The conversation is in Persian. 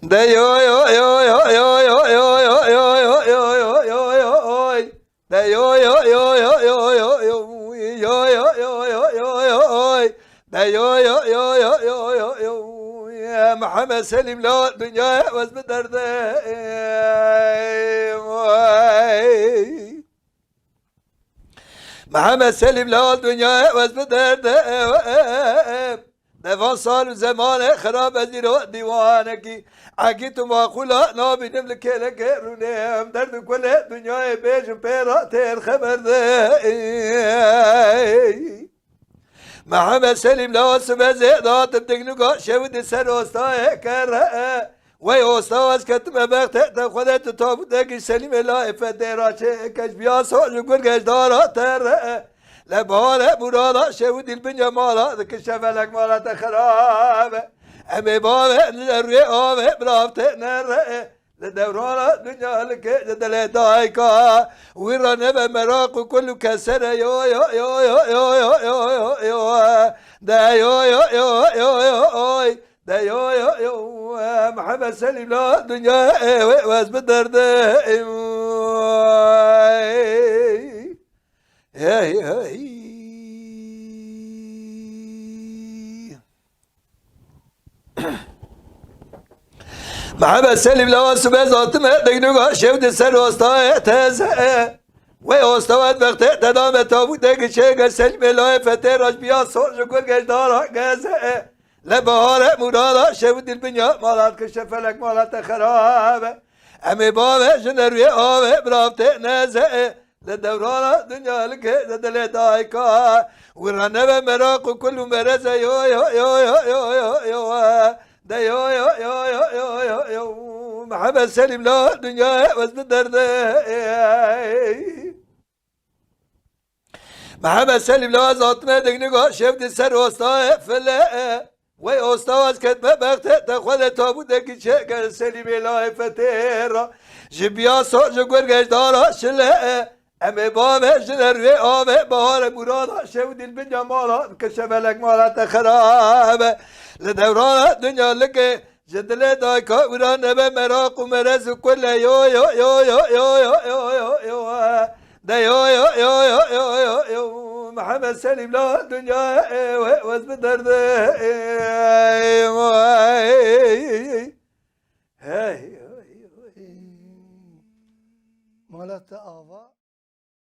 ده يو يو يو يو يو يو يو يو يو يو يو يو يو يو ده يو يو يو يو يو يو يو يو يو يو يو يو يو ده يو يو يو يو يو يو يو يا محمد سليم لا الدنيا بس بدرد محمد سليم لا الدنيا بس بدرد نفان سال و زمان خراب از دیرو دیوانگی اگی تو ماقولا نابی نملک لک رونم درد کل دنیای بیشم پیرا تیر خبر ده محمد سلیم لاس بزیدات بدگنگا شود سر استای کره وی استاز کتم بخت خودت تابودگی سلیم لا فتراشه کش بیا سوج گرگش دارا تره لباره برادا شود البنيا مالا ذك الشفلك مالا تخراب امي بابا نروي اوه برافت نره لدورانا دنيا لك جدل دايكا ويرا نبا مراق وكل كسر يو يو يو يو يو يو يو يو يو دا يو يو يو يو يو دا يو يو يو محمد سليم لا دنيا واس بدرد محمد سليم لا سبع ذات ما دقنقا شود سر وسطا تزه وستوات وقت تدام تابوت دق شيء سلم لا فتر راج بيا صور شكر قدارا جزه لبهار مرادا شود البنيا مالات كشفلك مالات خراب امي بابا جنروي اوه برافت نزه لدورانا دنيا لك لدل دايكا ورنا مراق كل مرزه يو يو يو يو يو يو ده يو يو يو يو يو يو يو محمد سليم لا دنيا بس بدرد محمد سليم لا ذاتنا دقنقا شفت سر وسطا فلا وي استاذ كتب بخت تاخذ تابوت دك شيء سليم لا فتير جبيا صوج غرغش دارا شلا امي بابا جنروي اوه بهار مراد شود البنيا مالا كشفلك مالا تخراب لدوران الدنيا لك جدل دايكا وران نبا مراق ومرز كل يو يو يو يو يو يو يو يو يو ده يو يو يو يو يو يو يو محمد سليم لا الدنيا واس بدرد هاي مالت آوا